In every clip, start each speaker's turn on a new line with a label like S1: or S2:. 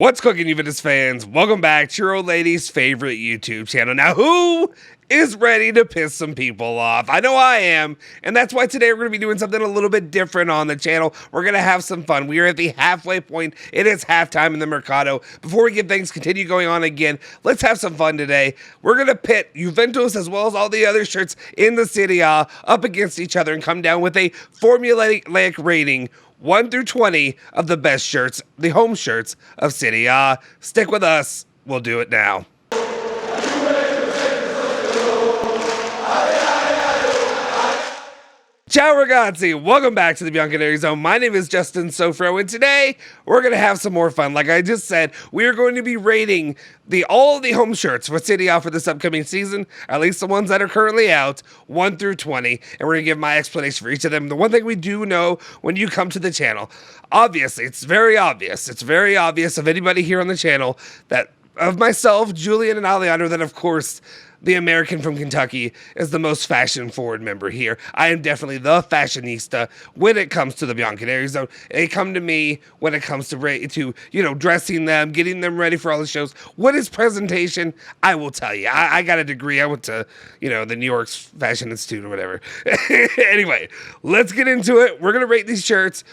S1: What's cooking, Juventus fans? Welcome back to your old lady's favorite YouTube channel. Now, who is ready to piss some people off? I know I am, and that's why today we're going to be doing something a little bit different on the channel. We're going to have some fun. We are at the halfway point. It is halftime in the Mercato. Before we get things continue going on again, let's have some fun today. We're going to pit Juventus as well as all the other shirts in the Serie up against each other and come down with a formulaic rating 1 through 20 of the best shirts, the home shirts of Serie. Stick with us. We'll do it now. Ciao ragazzi, welcome back to the Bianconeri Zone. My name is Justin Sofro, and today we're going to have some more fun. Like I just said, we are going to be rating all of the home shirts for Serie for this upcoming season, at least the ones that are currently out, 1 through 20, and we're going to give my explanation for each of them. The one thing we do know when you come to the channel, obviously, it's very obvious of anybody here on the channel that of myself, Julian, and Alejandro, that of course the American from Kentucky is the most fashion-forward member here. I am definitely the fashionista when it comes to the Bianconeri Zone. They come to me when it comes to dressing them, getting them ready for all the shows. What is presentation? I will tell you. I got a degree. I went to, the New York's Fashion Institute or whatever. Anyway, let's get into it. We're going to rate these shirts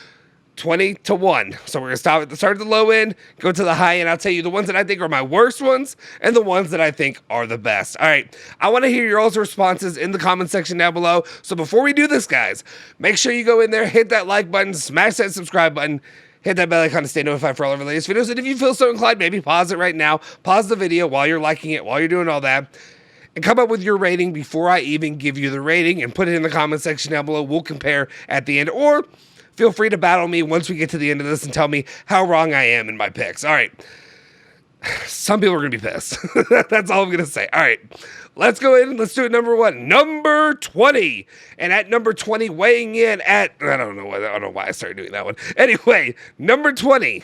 S1: 20 to 1. So we're going to start at the low end, go to the high end. I'll tell you the ones that I think are my worst ones and the ones that I think are the best. All right. I want to hear your all's responses in the comment section down below. So before we do this, guys, make sure you go in there, hit that like button, smash that subscribe button, hit that bell icon to stay notified for all of our latest videos. And if you feel so inclined, maybe pause it right now, pause the video while you're liking it, while you're doing all that, and come up with your rating before I even give you the rating and put it in the comment section down below. We'll compare at the end, or feel free to battle me once we get to the end of this and tell me how wrong I am in my picks. All right. Some people are going to be pissed. That's all I'm going to say. All right. Let's go in and let's do it. Number 1, number 20. And at number 20, weighing in at, I don't know why I started doing that one. Anyway, number 20,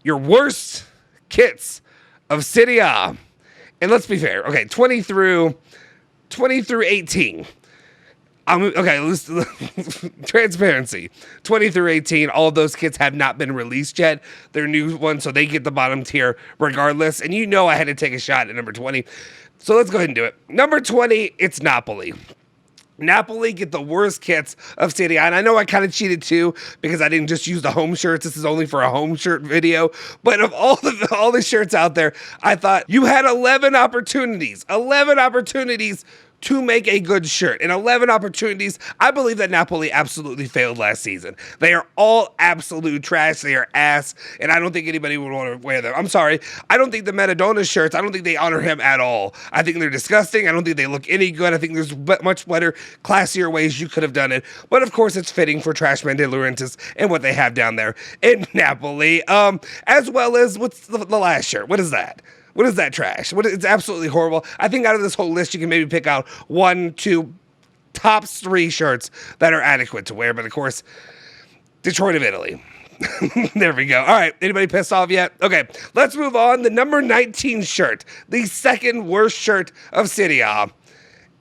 S1: your worst kits of Serie A. And let's be fair. Okay, 20 through 18. Transparency. 20 through 18, all of those kits have not been released yet. They're new ones, so they get the bottom tier regardless. And I had to take a shot at number 20. So let's go ahead and do it. Number 20, it's Napoli. Napoli get the worst kits of Serie. And I know I kind of cheated too because I didn't just use the home shirts. This is only for a home shirt video. But of all the shirts out there, I thought you had 11 opportunities to make a good shirt. In 11 opportunities, I believe that Napoli absolutely failed last season. They are all absolute trash. They are ass, and I don't think anybody would want to wear them. I'm sorry. I don't think the Maradona shirts, I don't think they honor him at all. I think they're disgusting. I don't think they look any good. I think there's much better, classier ways you could have done it. But of course, it's fitting for Trashman De Laurentiis and what they have down there in Napoli. As well as, what's the last shirt? What is that? What is that trash? It's absolutely horrible. I think out of this whole list, you can maybe pick out 1, 2, tops 3 shirts that are adequate to wear. But of course, Detroit of Italy. There we go. All right. Anybody pissed off yet? Okay. Let's move on. The number 19 shirt, the second worst shirt of Serie A.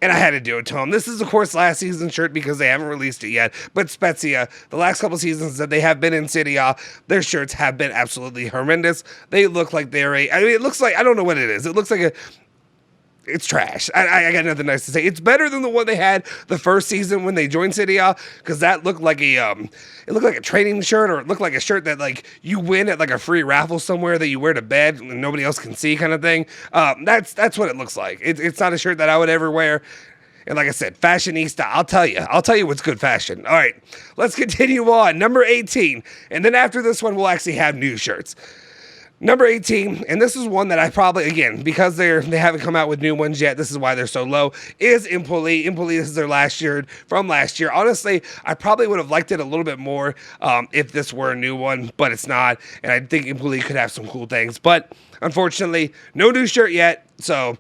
S1: And I had to do it to him. This is, of course, last season's shirt because they haven't released it yet. But Spezia, the last couple seasons that they have been in Serie A, their shirts have been absolutely horrendous. They look like it looks like, I don't know what it is. It looks like it's trash. I got nothing nice to say. It's better than the one they had the first season when they joined Serie A, because that looked like it looked like a training shirt, or it looked like a shirt that like you win at like a free raffle somewhere that you wear to bed and nobody else can see, kind of thing. That's what it looks like. It's not a shirt that I would ever wear. And like I said, fashionista, I'll tell you what's good fashion. All right, let's continue on. Number 18, and then after this one, we'll actually have new shirts. Number 18, and this is one that I probably, again, because they haven't come out with new ones yet, this is why they're so low, is Empoli. Empoli, this is their last shirt from last year. Honestly, I probably would have liked it a little bit more if this were a new one, but it's not, and I think Empoli could have some cool things. But unfortunately, no new shirt yet, so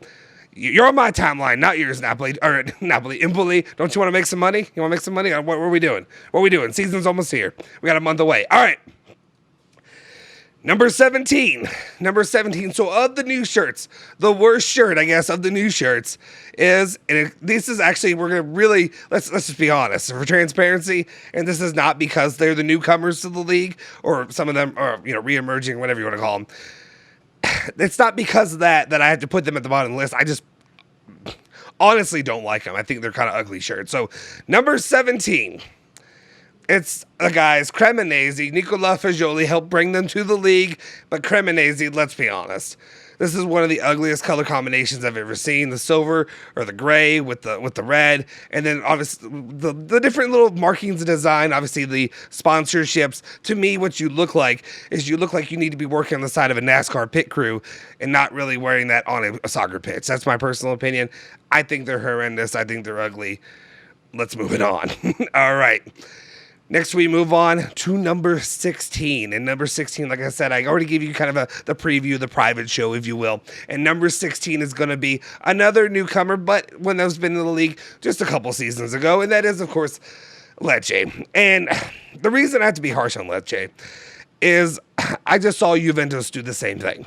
S1: you're on my timeline, not yours, Empoli. Don't you want to make some money? You want to make some money? What are we doing? Season's almost here. We got a month away. All right. Number 17. Number 17. So of the new shirts, the worst shirt, I guess, of the new shirts is, and this is actually, we're going to really, let's just be honest, for transparency, and this is not because they're the newcomers to the league, or some of them are, re-emerging, whatever you want to call them. It's not because of that I have to put them at the bottom of the list. I just honestly don't like them. I think they're kind of ugly shirts. So, number 17. It's the guys, Cremonese. Nicola Fagioli helped bring them to the league, but Cremonese, let's be honest, this is one of the ugliest color combinations I've ever seen. The silver or the gray with the red, and then obviously the different little markings and design. Obviously, the sponsorships. To me, what you look like is you need to be working on the side of a NASCAR pit crew and not really wearing that on a soccer pitch. That's my personal opinion. I think they're horrendous. I think they're ugly. Let's move it on. All right. Next, we move on to number 16. And number 16, like I said, I already gave you kind of the preview, the private show, if you will. And number 16 is going to be another newcomer, but one that's been in the league just a couple seasons ago. And that is, of course, Lecce. And the reason I have to be harsh on Lecce is I just saw Juventus do the same thing.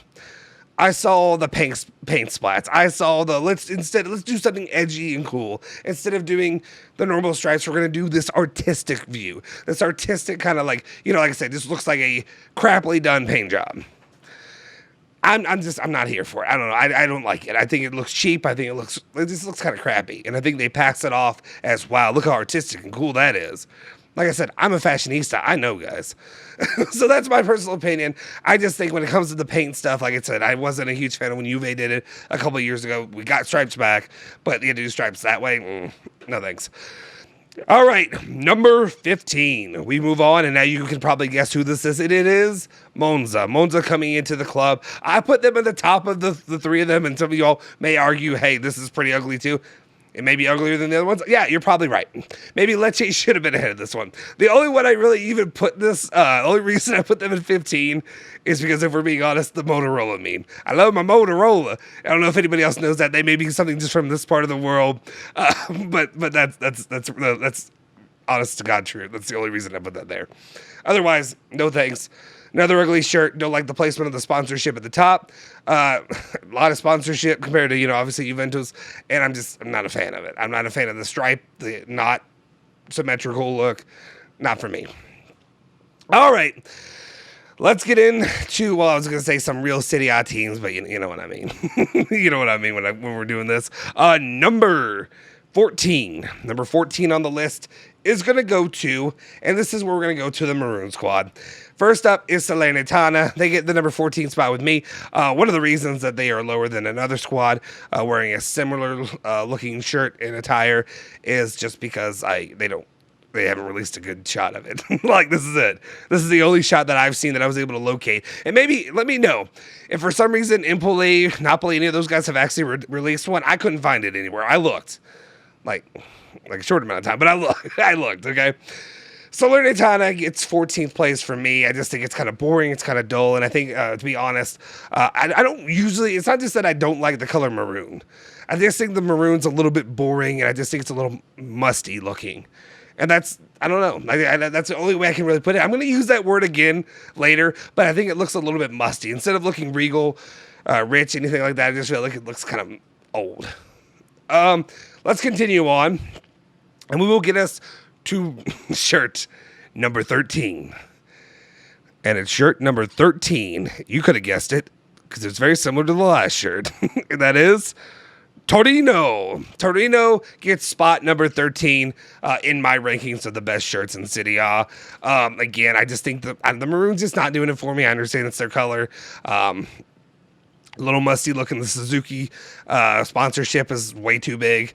S1: I saw the paint splats. I saw let's do something edgy and cool. Instead of doing the normal stripes, we're going to do this artistic view. This artistic kind of like I said, this looks like a crappily done paint job. I'm not here for it. I don't know. I don't like it. I think it looks cheap. I think it just looks kind of crappy. And I think they pass it off as, wow, look how artistic and cool that is. Like I said, I'm a fashionista. I know, guys. So that's my personal opinion. I just think when it comes to the paint stuff, like I said, I wasn't a huge fan of when Juve did it a couple of years ago. We got stripes back, but they had to do stripes that way. No thanks. All right, number 15. We move on, and now you can probably guess who this is. It is Monza. Monza coming into the club. I put them at the top of the three of them, and some of y'all may argue, hey, this is pretty ugly too. It may be uglier than the other ones. Yeah, you're probably right. Maybe Lecce should have been ahead of this one. The only one I really even put this, only reason I put them at 15 is because, if we're being honest, the Motorola meme. I love my Motorola. I don't know if anybody else knows that. They may be something just from this part of the world, but that's honest to God true. That's the only reason I put that there. Otherwise, no thanks. Another ugly shirt. Don't like the placement of the sponsorship at the top. A lot of sponsorship compared to, obviously Juventus. And I'm not a fan of it. I'm not a fan of the stripe, the not symmetrical look. Not for me. All right. Let's get into, well, I was going to say some real Serie A teams, but you know what I mean. You know what I mean when we're doing this. Number 14. Number 14 on the list is going to go to, and this is where we're going to go to, the Maroon squad. First up is Salernitana. They get the number 14 spot with me. One of the reasons that they are lower than another squad wearing a similar looking shirt and attire is just because they haven't released a good shot of it. Like, this is it. This is the only shot that I've seen that I was able to locate. And maybe let me know if for some reason Empoli, Napoli, any of those guys have actually released one. I couldn't find it anywhere. I looked like a short amount of time, but I looked, okay? Salernitana gets 14th place for me. I just think it's kind of boring. It's kind of dull. And I think, to be honest, I don't usually, it's not just that I don't like the color maroon. I just think the maroon's a little bit boring, and I just think it's a little musty looking. And that's, I don't know. That's the only way I can really put it. I'm going to use that word again later, but I think it looks a little bit musty. Instead of looking regal, rich, anything like that, I just feel like it looks kind of old. Let's continue on, and we will get us to shirt number 13. And it's shirt number 13. You could have guessed it, because it's very similar to the last shirt. And that is Torino. Torino gets spot number 13 in my rankings of the best shirts in Serie A. Again, I just think the maroon's just not doing it for me. I understand it's their color. A little musty looking. The Suzuki sponsorship is way too big.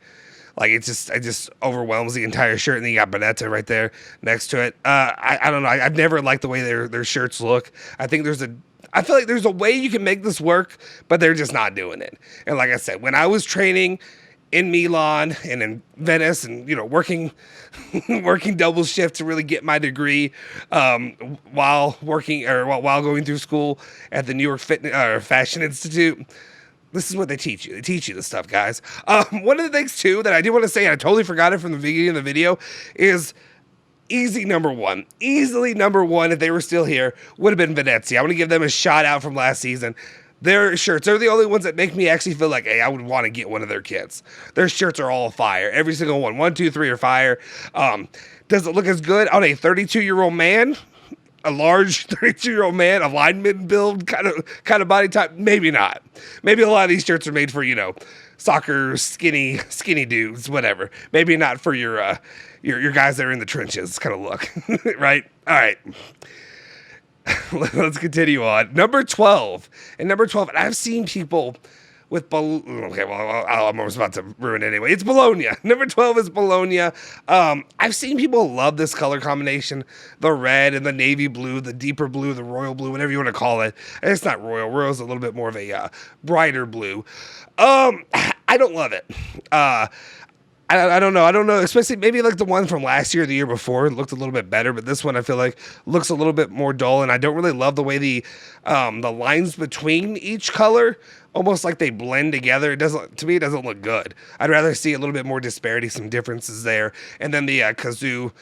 S1: Like, it just overwhelms the entire shirt, and then you got Bonetta right there next to it. I don't know. I've never liked the way their shirts look. I feel like there's a way you can make this work, but they're just not doing it. And like I said, when I was training in Milan and in Venice, and working double shift to really get my degree, while going through school at the New York Fashion Institute. This is what they teach you. They teach you this stuff, guys. One of the things, too, that I do want to say, and I totally forgot it from the beginning of the video, is Easy number one. Easily number one, if they were still here, would have been Venezia. I want to give them a shout out from last season. Their shirts are the only ones that make me actually feel like, hey, I would want to get one of their kits. Their shirts are all fire. Every single one. 1, 2, 3 are fire. Does it look as good on a 32-year-old man? A large 32-year-old man, a lineman build kind of body type? Maybe not. Maybe a lot of these shirts are made for, soccer skinny dudes, whatever. Maybe not for your guys that are in the trenches kind of look, right? All right. Let's continue on. Number 12. And number 12, and I've seen people with okay, well, I'm almost about to ruin it anyway. It's Bologna. Number 12 is Bologna. I've seen people love this color combination. The red and the navy blue, the deeper blue, the royal blue, whatever you want to call it. And it's not royal. Royal's a little bit more of a brighter blue. I don't love it. I don't know. I don't know. Especially maybe like the one from last year, or the year before, it looked a little bit better. But this one I feel like looks a little bit more dull, and I don't really love the way the lines between each color almost like they blend together. It doesn't, to me, it doesn't look good. I'd rather see a little bit more disparity, some differences there. And then the kazoo,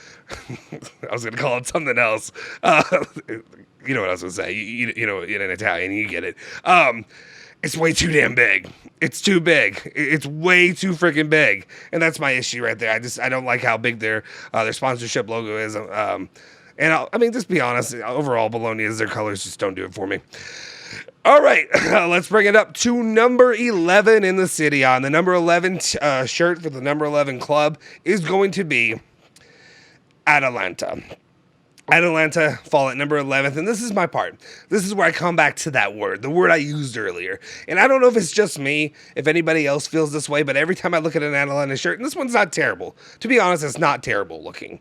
S1: I was going to call it something else. You know what I was going to say. You know, in Italian, you get it. It's way too damn big. It's too big. It's way too freaking big. And that's my issue right there. I don't like how big their sponsorship logo is. And just be honest, overall, Bologna's, their colors just don't do it for me. All right, let's bring it up to number 11 in the city. On the number 11 shirt for the number 11 club is going to be Atalanta. Atalanta fall at number 11th, and this is my part. This is where I come back to that word, the word I used earlier. And I don't know if it's just me, if anybody else feels this way, but every time I look at an Atalanta shirt, and this one's not terrible. To be honest, it's not terrible looking.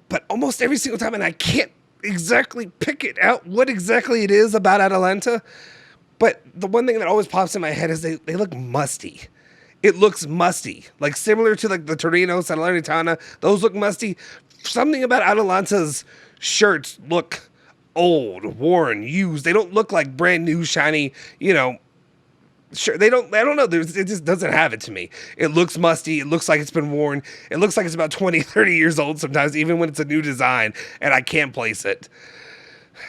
S1: But almost every single time, and I can't exactly pick it out what exactly it is about Atalanta, but the one thing that always pops in my head is they look musty. It looks musty, like similar to like the Torino, Salernitana. Those look musty. Something about Atalanta's shirts look old, worn, used. They don't look like brand new, shiny, sure, I don't know. It just doesn't have it to me. It looks musty. It looks like it's been worn. It looks like it's about 20, 30 years old sometimes, even when it's a new design, and I can't place it.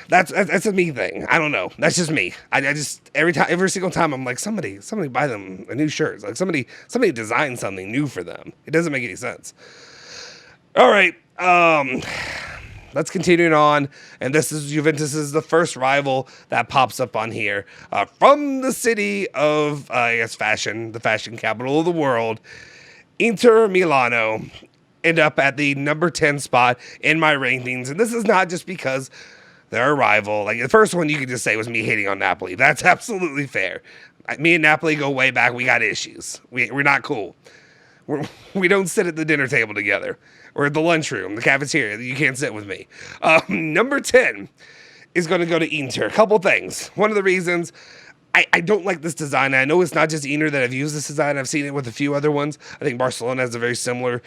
S1: That's a me thing. I don't know. That's just me. I just, every single time, I'm like, somebody buy them a new shirt. Like somebody design something new for them. It doesn't make any sense. All right. Let's continue on, and this is Juventus' the first rival that pops up on here from the city of, fashion, the fashion capital of the world. Inter Milano end up at the number 10 spot in my rankings, and this is not just because they're a rival. Like the first one you could just say was me hating on Napoli. That's absolutely fair. Me and Napoli go way back. We got issues. We're not cool. We don't sit at the dinner table together. Or at the lunchroom, the cafeteria. You can't sit with me. Number 10 is going to go to Inter. A couple things. One of the reasons I don't like this design. I know it's not just Inter that have used this design. I've seen it with a few other ones. I think Barcelona has a very similar.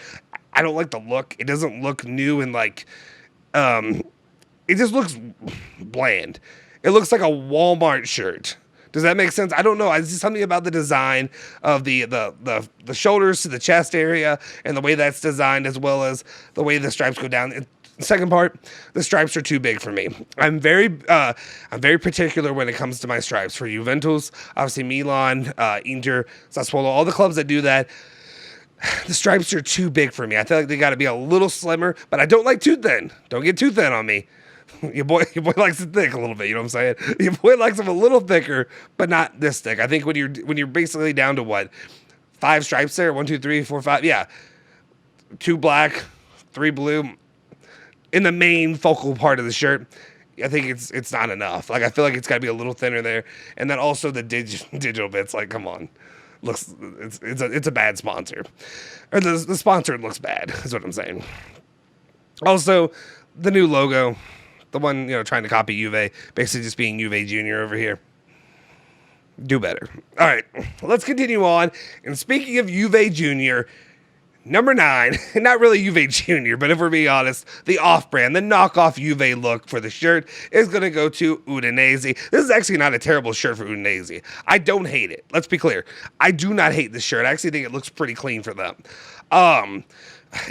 S1: I don't like the look. It doesn't look new and like. It just looks bland. It looks like a Walmart shirt. Does that make sense? I don't know. It's just something about the design of the shoulders to the chest area and the way that's designed, as well as the way the stripes go down. Second part, the stripes are too big for me. I'm very particular when it comes to my stripes. For Juventus, obviously Milan, Inter, Sassuolo, all the clubs that do that, the stripes are too big for me. I feel like they got to be a little slimmer, but I don't like too thin. Don't get too thin on me. Your boy likes it thick a little bit. You know what I'm saying? Your boy likes them a little thicker, but not this thick. I think when you're basically down to what, 5 stripes there, 1, 2, 3, 4, 5, yeah, 2 black, 3 blue, in the main focal part of the shirt. I think it's not enough. Like I feel like it's got to be a little thinner there, and then also the digital bits. Like come on, it's a bad sponsor, or the sponsor looks bad. Is what I'm saying. Also, the new logo. The one, trying to copy Juve, basically just being Juve Junior over here. Do better. All right, let's continue on. And speaking of Juve Junior, number 9, not really Juve Junior, but if we're being honest, the off-brand, the knockoff Juve look for the shirt is going to go to Udinese. This is actually not a terrible shirt for Udinese. I don't hate it. Let's be clear. I do not hate this shirt. I actually think it looks pretty clean for them.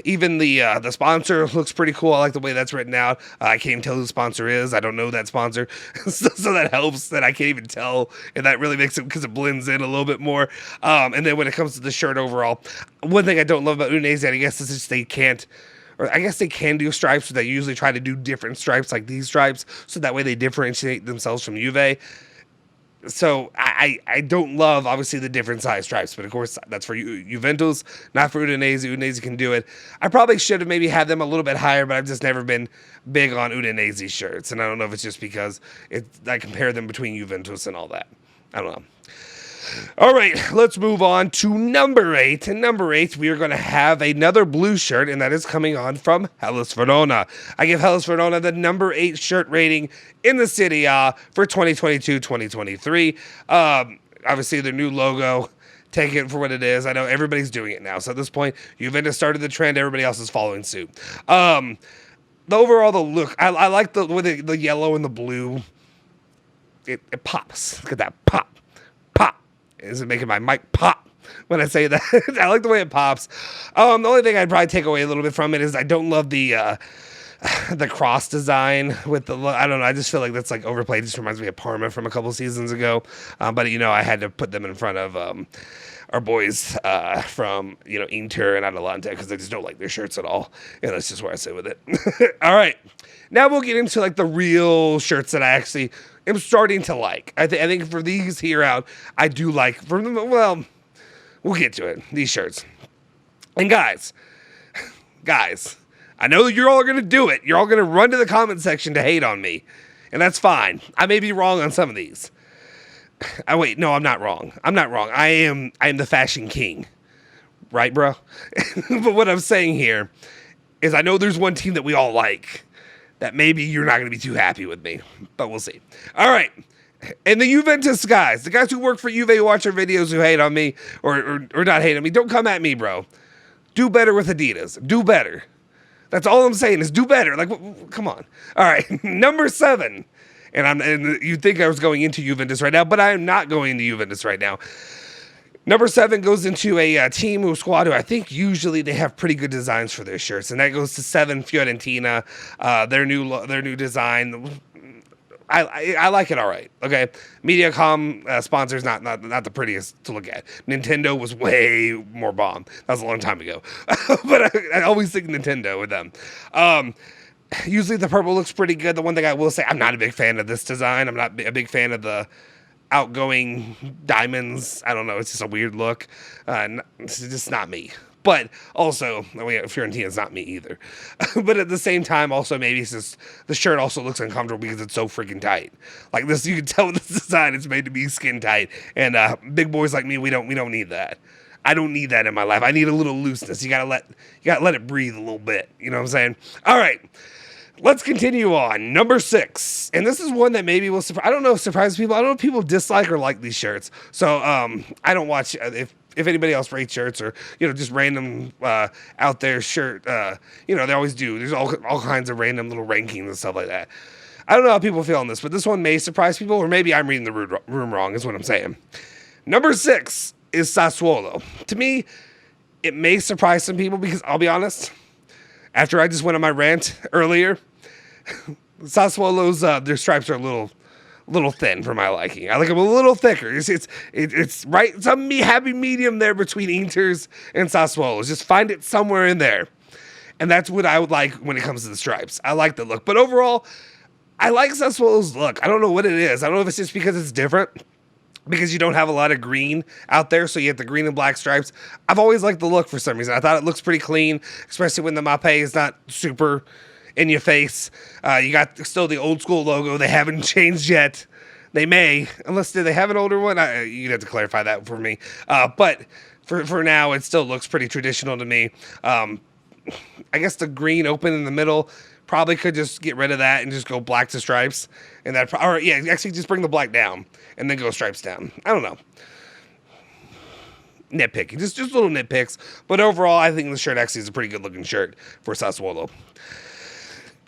S1: Even the sponsor looks pretty cool. I like the way that's written out. I can't even tell who the sponsor is. I don't know that sponsor, so that helps that I can't even tell, and that really makes it because it blends in a little bit more. And then when it comes to the shirt overall, one thing I don't love about Udinese, I guess, is just they can't. Or I guess they can do stripes, but they usually try to do different stripes like these stripes, so that way they differentiate themselves from Juve. So I don't love, obviously, the different size stripes, but of course that's for Juventus, not for Udinese. Udinese can do it. I probably should have maybe had them a little bit higher, but I've just never been big on Udinese shirts, and I don't know if it's just because I compare them between Juventus and all that. I don't know. All right, let's move on to number 8. And number 8, we are going to have another blue shirt, and that is coming on from Hellas Verona. I give Hellas Verona the number 8 shirt rating in the Serie A for 2022-2023. Obviously, their new logo, take it for what it is. I know everybody's doing it now. So at this point, Juventus started the trend. Everybody else is following suit. The look, I like the yellow and the blue. It pops. Look at that pop. Is it making my mic pop when I say that? I like the way it pops. The only thing I'd probably take away a little bit from it is I don't love the cross design with the, I don't know, I just feel like that's like overplayed. It just reminds me of Parma from a couple seasons ago. But I had to put them in front of our boys from, Inter and Atalanta because I just don't like their shirts at all. And that's just where I sit with it. All right. Now we'll get into like the real shirts that I actually am starting to like. I think for these here out, I do like, we'll get to it, these shirts. And guys, I know you're all going to do it. You're all going to run to the comment section to hate on me. And that's fine. I may be wrong on some of these. No, I'm not wrong. I am the fashion king. Right, bro? But what I'm saying here is I know there's one team that we all like that maybe you're not going to be too happy with me, but we'll see. All right. And the Juventus guys, the guys who work for Juve, who watch our videos, who hate on me or not hate on me, don't come at me, bro. Do better with Adidas. Do better. That's all I'm saying is do better. Like, come on. All right. Number 7. And you'd think I was going into Juventus right now, but I am not going into Juventus right now. Number 7 goes into a team or squad who I think usually they have pretty good designs for their shirts, and that goes to 7 Fiorentina. Their new design. I like it all right. Okay, Mediacom sponsors not the prettiest to look at. Nintendo was way more bomb. That was a long time ago, but I always think Nintendo with them. Usually the purple looks pretty good. The one thing I will say, I'm not a big fan of this design. I'm not a big fan of the outgoing diamonds. I don't know. It's just a weird look. It's just not me. But also, Fiorentina's not me either. But at the same time, also maybe it's just the shirt also looks uncomfortable because it's so freaking tight. Like this, you can tell with this design, it's made to be skin tight. And big boys like me, we don't need that. I don't need that in my life. I need a little looseness. You gotta let it breathe a little bit. You know what I'm saying? All right. Let's continue on. Number 6. And this is one that maybe will surprise people. I don't know if people dislike or like these shirts. So I don't watch if anybody else rates shirts or, just random out there shirt. They always do. There's all kinds of random little rankings and stuff like that. I don't know how people feel on this, but this one may surprise people, or maybe I'm reading the room wrong is what I'm saying. Number 6 is Sassuolo. To me, it may surprise some people because I'll be honest, after I just went on my rant earlier, Sassuolo's their stripes are a little thin for my liking. I like them a little thicker. It's right, some happy medium there between Inter's and Sassuolo's. Just find it somewhere in there, and that's what I would like when it comes to the stripes. I like the look, but overall, I like Sassuolo's look. I don't know what it is. I don't know if it's just because it's different, because you don't have a lot of green out there, so you have the green and black stripes. I've always liked the look for some reason. I thought it looks pretty clean, especially when the Mappe is not super in your face. You got still the old school logo. They haven't changed yet. They may, unless do they have an older one? You'd have to clarify that for me. But for now, it still looks pretty traditional to me. I guess the green open in the middle, probably could just get rid of that and just go black to stripes. And actually just bring the black down and then go stripes down. I don't know. Nitpicking, just little nitpicks. But overall, I think the shirt actually is a pretty good looking shirt for Sassuolo.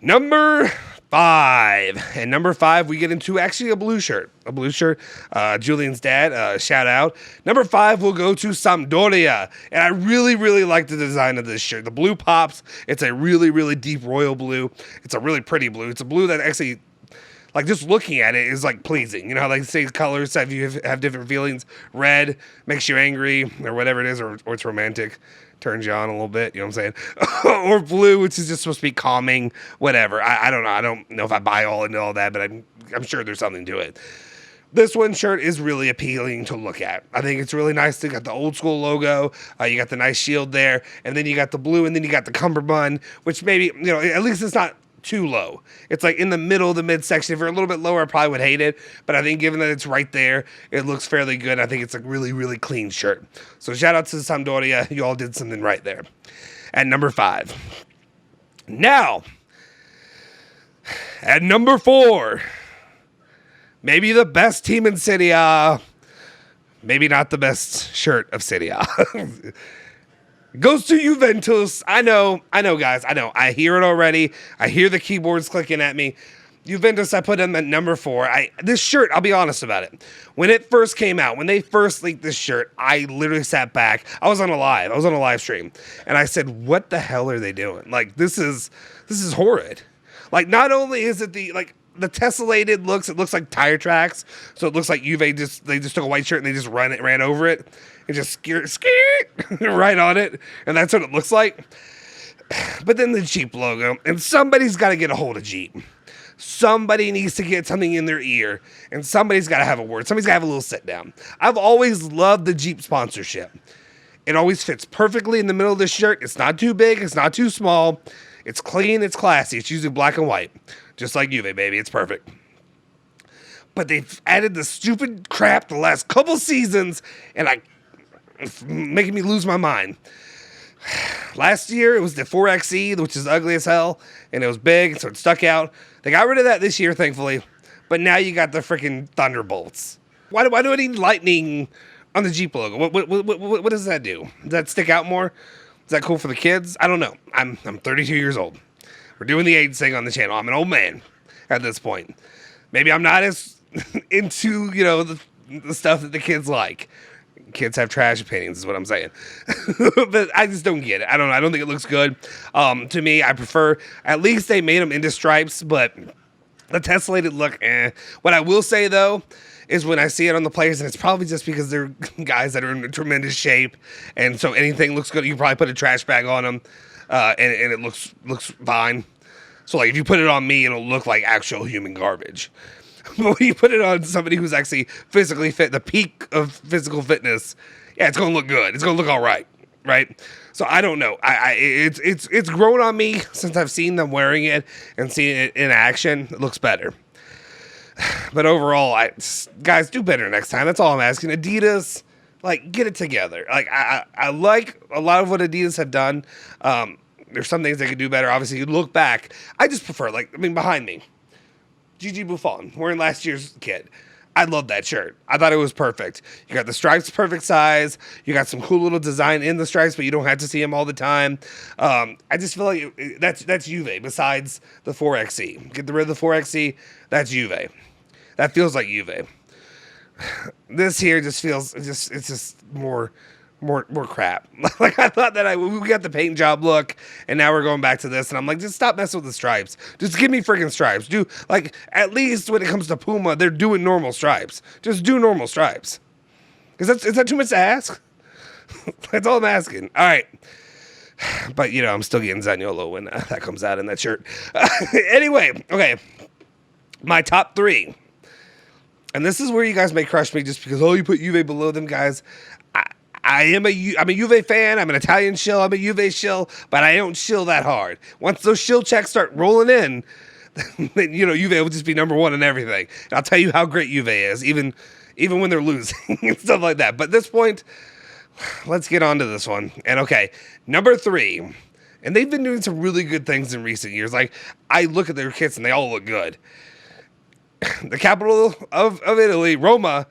S1: Number 5. And number 5, we get into actually a blue shirt. Julian's dad, shout out. Number 5 will go to Sampdoria. And I really, really like the design of this shirt. The blue pops. It's a really, really deep royal blue. It's a really pretty blue. It's a blue that actually, like, just looking at it is, like, pleasing. You know how, like, say colors have different feelings. Red makes you angry or whatever it is, or it's romantic. Turns you on a little bit, you know what I'm saying? Or blue, which is just supposed to be calming, whatever. I don't know. I don't know if I buy all into all that, but I'm sure there's something to it. This one shirt is really appealing to look at. I think it's really nice. They got the old school logo. You got the nice shield there, and then you got the blue, and then you got the cummerbund, which maybe, you know, at least it's not too low. It's like in the middle of the midsection. If you're a little bit lower, I probably would hate it. But I think given that it's right there, it looks fairly good. I think it's a really, really clean shirt. So shout out to Sampdoria. You all did something right there. At number 5. Now, at number 4, maybe the best team in Serie, maybe not the best shirt of Serie. Goes to Juventus. I know, guys. I know. I hear it already. I hear the keyboards clicking at me. Juventus, I put them at number 4. This shirt, I'll be honest about it. When it first came out, when they first leaked this shirt, I literally sat back. I was on a live stream. And I said, what the hell are they doing? Like, this is horrid. Like, not only is it the tessellated looks, it looks like tire tracks. So it looks like they just took a white shirt and they just ran over it. And just skirt right on it. And that's what it looks like. But then the Jeep logo. And somebody's got to get a hold of Jeep. Somebody needs to get something in their ear. And somebody's got to have a word. Somebody's got to have a little sit down. I've always loved the Jeep sponsorship. It always fits perfectly in the middle of the shirt. It's not too big. It's not too small. It's clean. It's classy. It's usually black and white. Just like Juve, baby. It's perfect. But they've added the stupid crap the last couple seasons. And it's making me lose my mind. Last year, it was the 4XE, which is ugly as hell, and it was big, so it stuck out. They got rid of that this year, thankfully, but now you got the freaking Thunderbolts. Why do I need lightning on the Jeep logo? What does that do? Does that stick out more? Is that cool for the kids? I don't know. I'm 32 years old. We're doing the age thing on the channel. I'm an old man at this point. Maybe I'm not as into, you know, the stuff that the kids like. Kids have trash opinions is what I'm saying. But I just don't get it. I don't know. I don't think it looks good. To me, I prefer, at least they made them into stripes, but the tessellated look, What I will say, though, is when I see it on the players, and it's probably just because they're guys that are in tremendous shape, and so anything looks good. You can probably put a trash bag on them, and it looks fine. So, like, if you put it on me, it'll look like actual human garbage. But when you put it on somebody who's actually physically fit, the peak of physical fitness, yeah, it's going to look good. It's going to look all right, right? So I don't know. It's grown on me since I've seen them wearing it and seeing it in action. It looks better. But overall, guys, do better next time. That's all I'm asking. Adidas, like, get it together. Like, I like a lot of what Adidas have done. There's some things they could do better. Obviously, you look back. I just prefer, behind me. Gigi Buffon, wearing last year's kit. I love that shirt. I thought it was perfect. You got the stripes perfect size. You got some cool little design in the stripes, but you don't have to see them all the time. I just feel like that's Juve besides the 4XE. Get rid of the 4XE, that's Juve. That feels like Juve. This here just feels, it's just more crap. Like, I thought that we got the paint job look, and now we're going back to this, and I'm like, just stop messing with the stripes. Just give me freaking stripes. At least when it comes to Puma, they're doing normal stripes. Just do normal stripes. Is that too much to ask? That's all I'm asking. All right. But, you know, I'm still getting Zaniolo when that comes out in that shirt. Anyway, okay. My top 3. And this is where you guys may crush me just because, you put Juve below them, guys. I'm a Juve fan. I'm an Italian shill. I'm a Juve shill, but I don't shill that hard. Once those shill checks start rolling in, then, you know, Juve will just be number 1 in everything. And I'll tell you how great Juve is, even when they're losing and stuff like that. But at this point, let's get on to this one. And okay, number 3. And they've been doing some really good things in recent years. Like, I look at their kits and they all look good. The capital of Italy, Roma,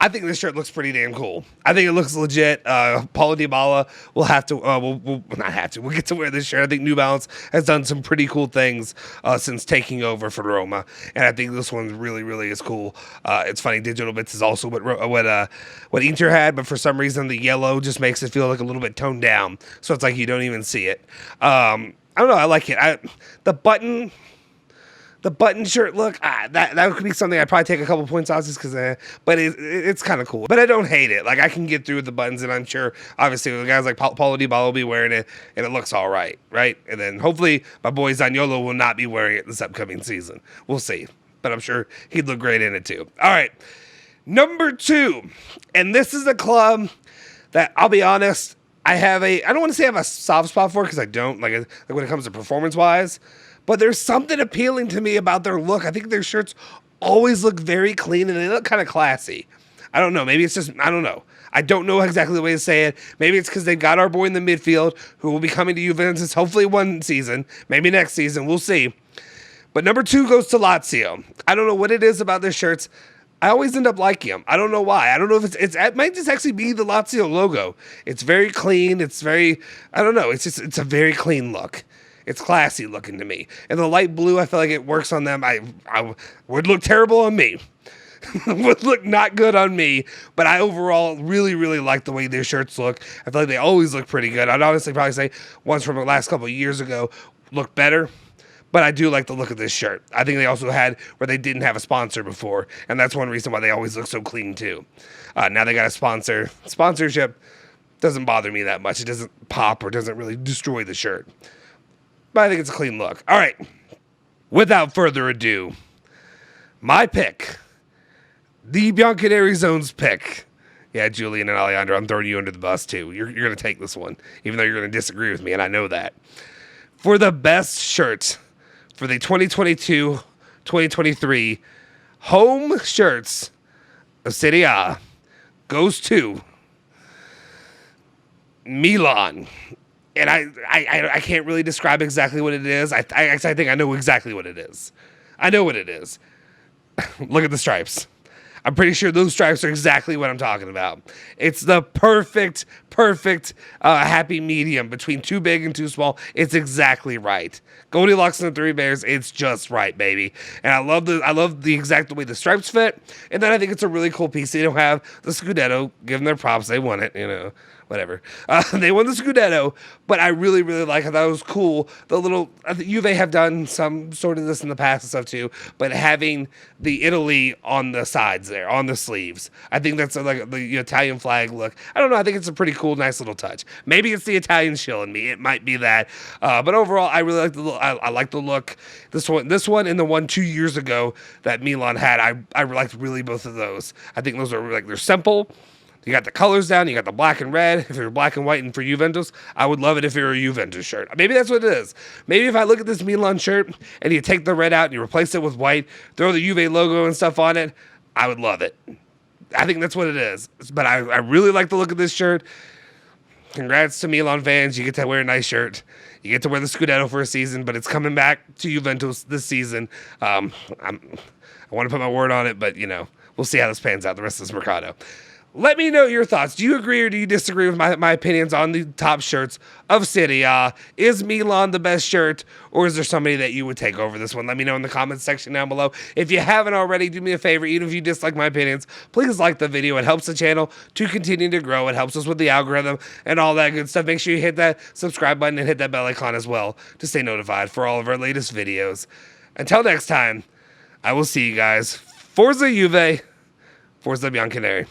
S1: I think this shirt looks pretty damn cool. I think it looks legit. Paulo Dybala will have to, we'll not have to, we'll get to wear this shirt. I think New Balance has done some pretty cool things since taking over for Roma, and I think this one really, really is cool. It's funny, Digital Bits is also what Inter had, but for some reason the yellow just makes it feel like a little bit toned down, so it's like you don't even see it. I don't know, I like it. The button shirt look, that could be something I'd probably take a couple points off just because, but it's kind of cool. But I don't hate it. Like, I can get through with the buttons, and I'm sure, obviously, the guys like Paulo Dybala will be wearing it, and it looks all right? And then hopefully my boy Zaniolo will not be wearing it this upcoming season. We'll see. But I'm sure he'd look great in it too. All right, number 2, and this is a club that, I'll be honest, I don't want to say I have a soft spot for, because I don't, like when it comes to performance-wise. But there's something appealing to me about their look. I think their shirts always look very clean, and they look kind of classy. I don't know. Maybe it's just, I don't know. I don't know exactly the way to say it. Maybe it's because they've got our boy in the midfield who will be coming to Juventus hopefully one season, maybe next season. We'll see. But number 2 goes to Lazio. I don't know what it is about their shirts. I always end up liking them. I don't know why. I don't know if it might just actually be the Lazio logo. It's very clean. It's very, I don't know. It's a very clean look. It's classy looking to me. And the light blue, I feel like it works on them. I would look terrible on me. Would look not good on me. But I overall really, really like the way their shirts look. I feel like they always look pretty good. I'd honestly probably say ones from the last couple of years ago look better. But I do like the look of this shirt. I think they also had where they didn't have a sponsor before. And that's one reason why they always look so clean too. Now they got a sponsor. Sponsorship doesn't bother me that much. It doesn't pop or doesn't really destroy the shirt. But I think it's a clean look. All right. Without further ado, my pick, the Bianconeri Zone's pick. Yeah, Julian and Alejandro, I'm throwing you under the bus too. You're going to take this one, even though you're going to disagree with me, and I know that. For the best shirt for the 2022-2023 home shirts of Serie A goes to Milan. And I can't really describe exactly what it is. I think I know exactly what it is. I know what it is. Look at the stripes. I'm pretty sure those stripes are exactly what I'm talking about. It's the perfect happy medium between too big and too small. It's exactly right. Goldilocks and the Three Bears, it's just right, baby. And I love the exact way the stripes fit. And then I think it's a really cool piece. They don't have the Scudetto. Give them their props. They won it, whatever. They won the Scudetto, but I really, really like it. That was cool. I think Juve have done some sort of this in the past and stuff too, but having the Italy on the sides there, on the sleeves, I think that's like the Italian flag look. I don't know. I think it's a pretty cool, nice little touch. Maybe it's the Italian shill in me. It might be that. But overall, I really like the look. I like the look. This one and the one 2 years ago that Milan had, I liked really both of those. I think those are they're simple. You got the colors down. You got the black and red. If you're black and white and for Juventus, I would love it if you're a Juventus shirt. Maybe that's what it is. Maybe if I look at this Milan shirt and you take the red out and you replace it with white, throw the Juve logo and stuff on it, I would love it. I think that's what it is. But I really like the look of this shirt. Congrats to Milan fans. You get to wear a nice shirt. You get to wear the Scudetto for a season, but it's coming back to Juventus this season. I want to put my word on it, but, we'll see how this pans out the rest of this Mercado. Let me know your thoughts. Do you agree or do you disagree with my opinions on the top shirts of Serie A? Is Milan the best shirt, or is there somebody that you would take over this one? Let me know in the comments section down below. If you haven't already, do me a favor. Even if you dislike my opinions, please like the video. It helps the channel to continue to grow. It helps us with the algorithm and all that good stuff. Make sure you hit that subscribe button and hit that bell icon as well to stay notified for all of our latest videos. Until next time, I will see you guys. Forza Juve, Forza Bianconeri.